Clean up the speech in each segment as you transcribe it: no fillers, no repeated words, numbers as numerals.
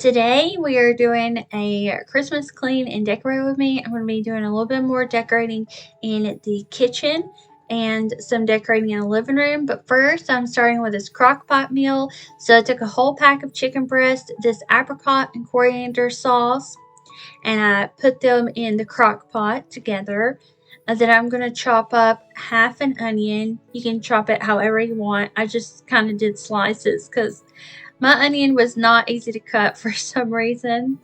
Today we are doing a Christmas clean and decorate with me. I'm going to be doing a little bit more decorating in the kitchen and some decorating in the living room. But first I'm starting with this crock pot meal. So I took a whole pack of chicken breast, this apricot and coriander sauce, and I put them in the crock pot together. And then I'm going to chop up half an onion. You can chop it however you want. I just kind of did slices because my onion was not easy to cut for some reason.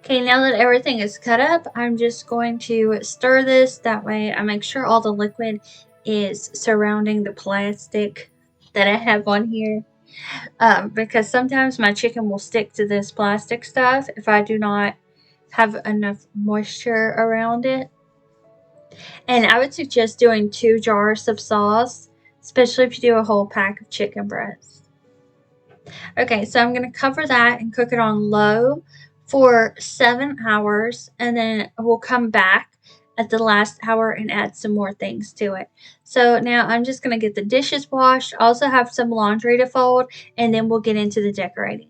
Okay, now that everything is cut up, I'm just going to stir this. That way I make sure all the liquid is surrounding the plastic that I have on here. Because sometimes my chicken will stick to this plastic stuff if I do not have enough moisture around it. And I would suggest doing 2 jars of sauce, especially if you do a whole pack of chicken breast. Okay, so I'm going to cover that and cook it on low for 7 hours, and then we'll come back at the last hour and add some more things to it. So now I'm just going to get the dishes washed. I also have some laundry to fold, and then we'll get into the decorating.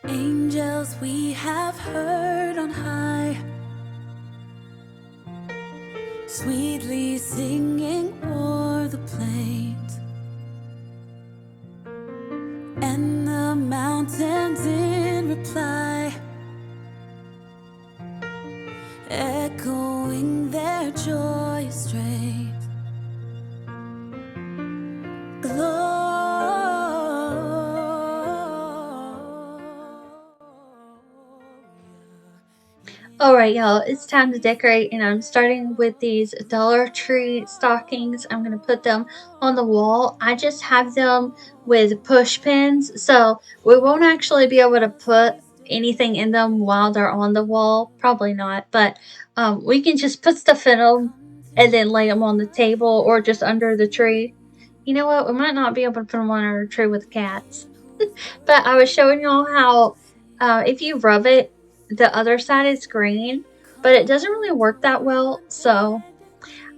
Angels we have heard on high, sweetly singing o'er the plains, and the mountains in reply, echoing their joyous strains. Alright, Alright, y'all, it's time to decorate, and I'm starting with these Dollar Tree stockings. I'm going to put them on the wall. I just have them with push pins, so we won't actually be able to put anything in them while they're on the wall. Probably not, but we can just put stuff in them and then lay them on the table or just under the tree. You know what? We might not be able to put them under a tree with cats. But I was showing y'all how if you rub it, the other side is green, but it doesn't really work that well. So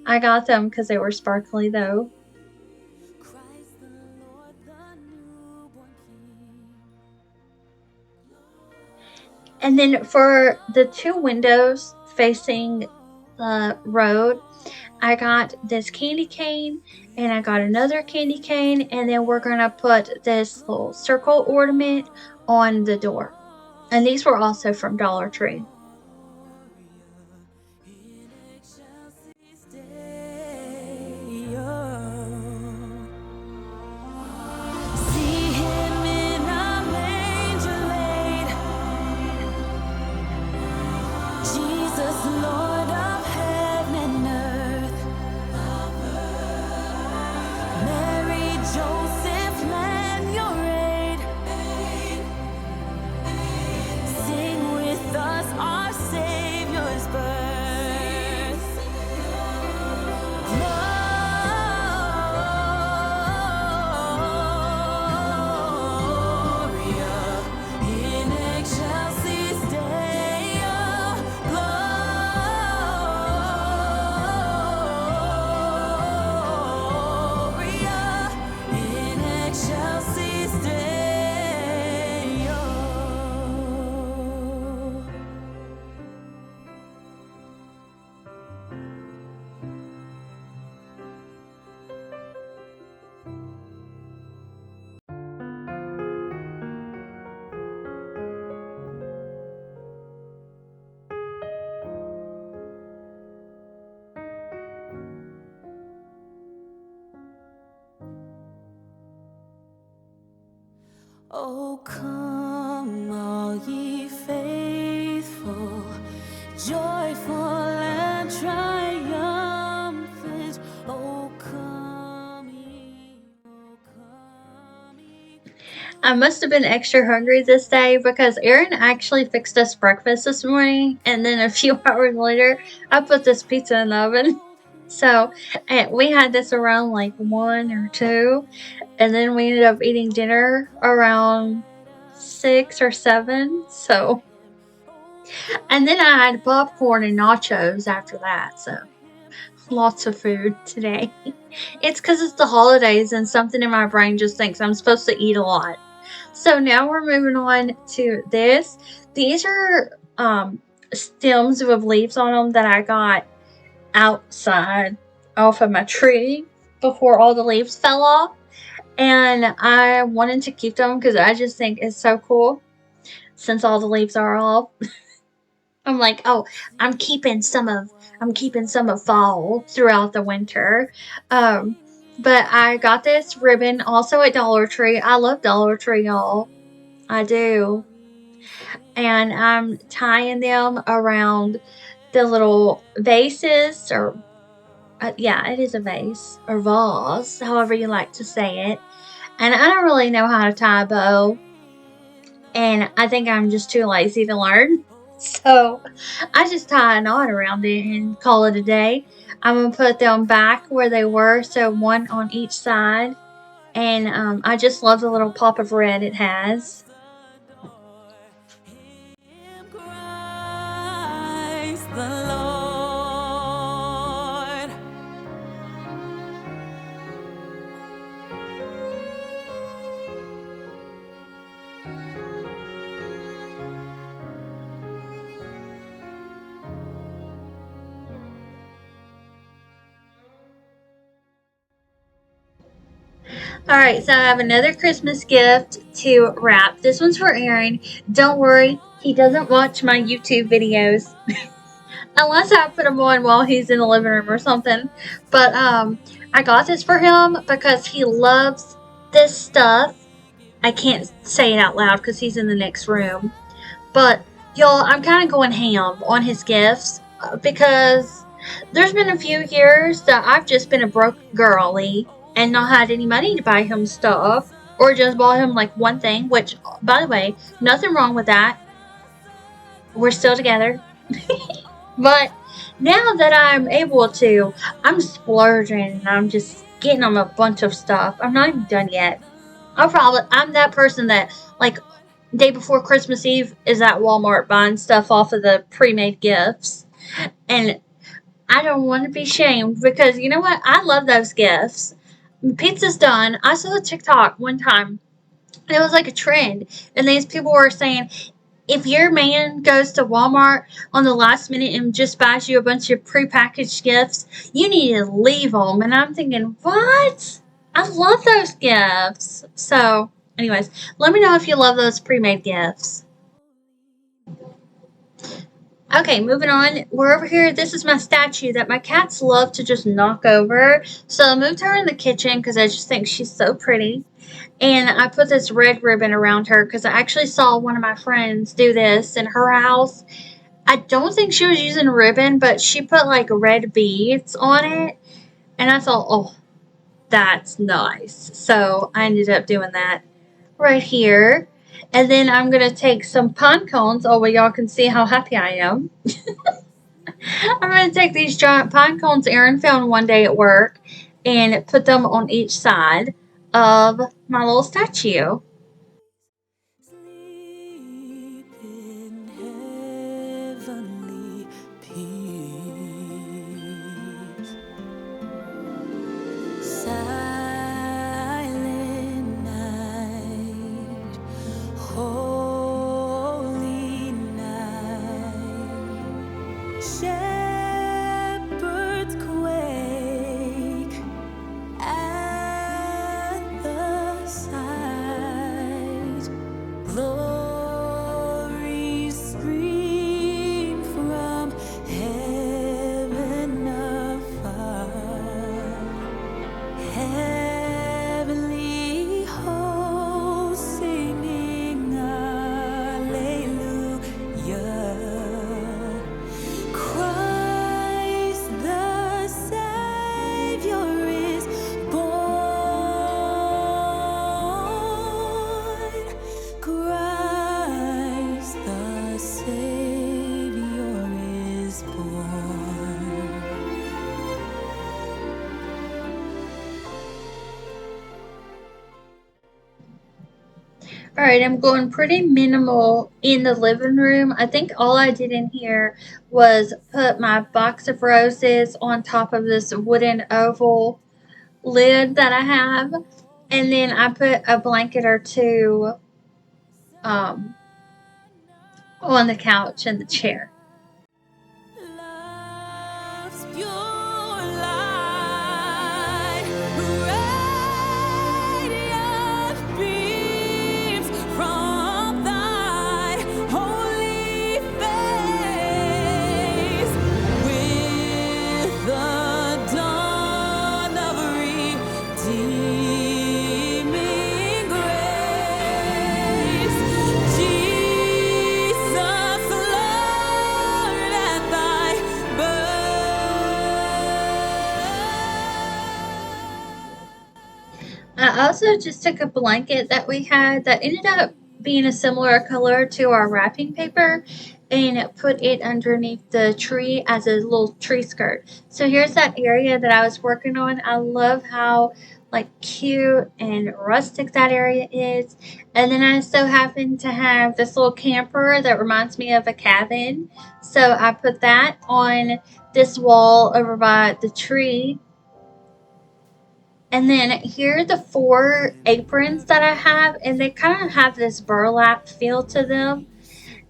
I got them because they were sparkly though. And then for the two windows facing the road, I got this candy cane and I got another candy cane, and then we're gonna put this little circle ornament on the door. And these were also from Dollar Tree. Oh, come, all ye faithful, joyful and triumphant. Oh, come ye, oh, come ye. I must have been extra hungry this day because Erin actually fixed us breakfast this morning, and then a few hours later, I put this pizza in the oven. So we had this around like 1 or 2, and then we ended up eating dinner around 6 or 7. So, and then I had popcorn and nachos after that. So, lots of food today. It's because it's the holidays, and something in my brain just thinks I'm supposed to eat a lot. So now we're moving on to this. These are stems with leaves on them that I got outside off of my tree before all the leaves fell off. And I wanted to keep them because I just think it's so cool since all the leaves are off. I'm like, oh, I'm keeping some of fall throughout the winter. But I got this ribbon also at Dollar Tree. I love Dollar Tree, y'all. I do. And I'm tying them around the little vases, or yeah, it is a vase or vase, however you like to say it. And I don't really know how to tie a bow, and I think I'm just too lazy to learn. So I just tie a knot around it and call it a day. I'm gonna put them back where they were, so one on each side. And I just love the little pop of red it has. Christ the Lord. Alright, so I have another Christmas gift to wrap. This one's for Aaron. Don't worry, he doesn't watch my YouTube videos. Unless I put them on while he's in the living room or something. But I got this for him because he loves this stuff. I can't say it out loud because he's in the next room. But Y'all, I'm kind of going ham on his gifts because there's been a few years that I've just been a broke girly and not had any money to buy him stuff or just bought him like one thing, which, by the way, nothing wrong with that. We're still together. But now that I'm able to, I'm splurging and I'm just getting him a bunch of stuff. I'm not even done yet. I'm that person that, like, day before Christmas Eve is at Walmart buying stuff off of the pre-made gifts. And I don't want to be shamed because you know what? I love those gifts. Pizza's done. I saw a TikTok one time. And it was like a trend. And these people were saying, if your man goes to Walmart on the last minute and just buys you a bunch of prepackaged gifts, you need to leave them. And I'm thinking, what? I love those gifts. So, anyways, let me know if you love those pre-made gifts. Okay, moving on. We're over here. This is my statue that my cats love to just knock over. So I moved her in the kitchen because I just think she's so pretty. And I put this red ribbon around her because I actually saw one of my friends do this in her house. I don't think she was using ribbon, but she put like red beads on it. And I thought, oh, that's nice. So I ended up doing that right here. And then I'm going to take some pine cones. Oh, well, y'all can see how happy I am. I'm going to take these giant pine cones Erin found one day at work and put them on each side of my little statue. Sleep in heavenly peace. Silent night, holy night. Shepherds quake at the sight. Glory scream from heaven afar. Heavenly hosts singing Alleluia. Christ the Savior is born. Christ the Savior is born. Alright, I'm going pretty minimal in the living room. I think all I did in here was put my box of roses on top of this wooden oval lid that I have. And then I put a blanket or two um, on the couch and the chair. Love's pure light, radiant beams from thy holy face. With the dawn of redeeming grace, Jesus, Lord, at thy I also just took a blanket that we had that ended up being a similar color to our wrapping paper and put it underneath the tree as a little tree skirt. So here's that area that I was working on. I love how like cute and rustic that area is. And then I so happen to have this little camper that reminds me of a cabin. So I put that on this wall over by the tree. And then here are the four aprons that I have, and they kind of have this burlap feel to them.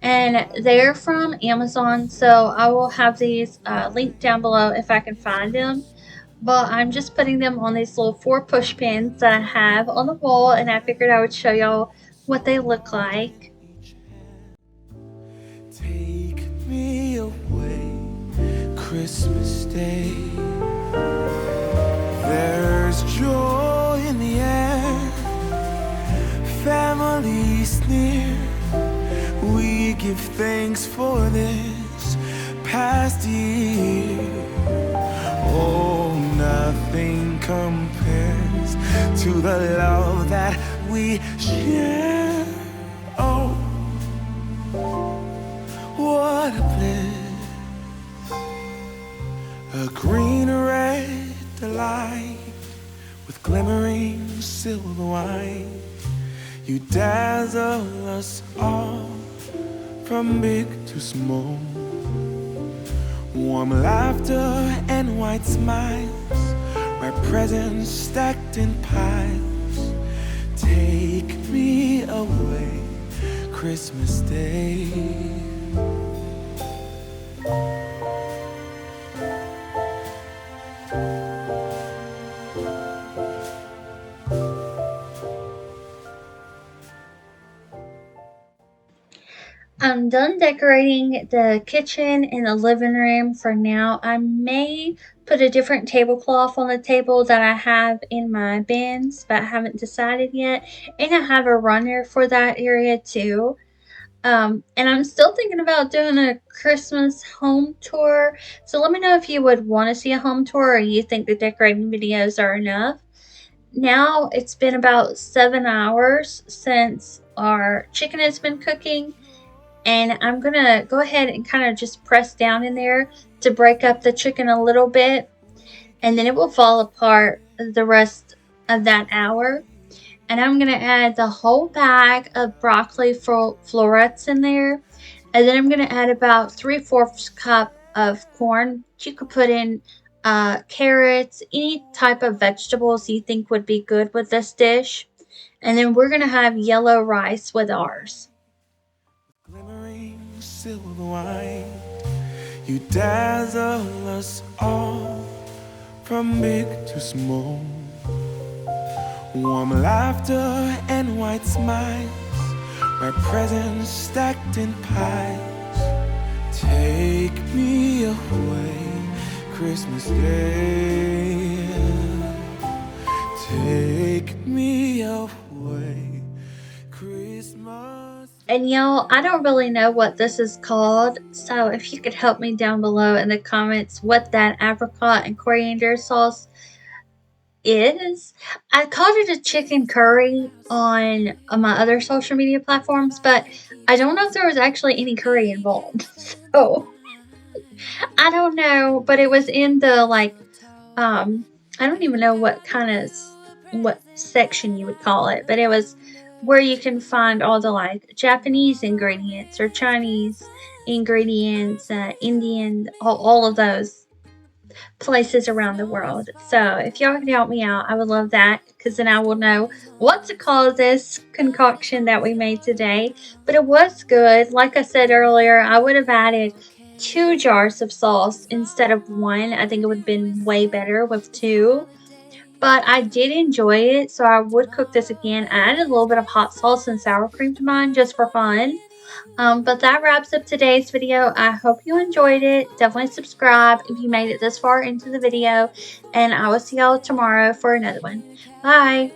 And they're from Amazon, so I will have these linked down below if I can find them. But I'm just putting them on these little four push pins that I have on the wall, and I figured I would show y'all what they look like. Take me away, Christmas Day. There's joy in the air, families near. We give thanks for this past year. Oh, nothing compares to the love that we share. Oh, what a bliss. A green red delight with glimmering silver wine. You dazzle us all from big to small. Warm laughter and white smiles, my presents stacked in piles. Take me away, Christmas Day. I'm done decorating the kitchen and the living room for now. I may put a different tablecloth on the table that I have in my bins, but I haven't decided yet. And I have a runner for that area too. And I'm still thinking about doing a Christmas home tour. So let me know if you would want to see a home tour or you think the decorating videos are enough. Now it's been about 7 hours since our chicken has been cooking. And I'm going to go ahead and kind of just press down in there to break up the chicken a little bit. And then it will fall apart the rest of that hour. And I'm going to add the whole bag of broccoli florets in there. And then I'm going to add about 3/4 cup of corn. You could put in carrots, any type of vegetables you think would be good with this dish. And then we're going to have yellow rice with ours. Glimmering silver wine, you dazzle us all from big to small. Warm laughter and white smiles, my presents stacked in piles. Take me away, Christmas Day. Take me away, Christmas. And y'all, I don't really know what this is called, so if you could help me down below in the comments what that apricot and coriander sauce is. I called it a chicken curry on my other social media platforms, but I don't know if there was actually any curry involved. So I don't know, but it was in the I don't even know what section you would call it, but it was where you can find all the Japanese ingredients or Chinese ingredients, Indian, all of those places around the world. So if y'all can help me out, I would love that, because then I will know what to call this concoction that we made today. But it was good. Like I said earlier, I would have added 2 jars of sauce instead of 1. I think it would have been way better with 2. But I did enjoy it, so I would cook this again. I added a little bit of hot sauce and sour cream to mine just for fun. But that wraps up today's video. I hope you enjoyed it. Definitely subscribe if you made it this far into the video. And I will see y'all tomorrow for another one. Bye!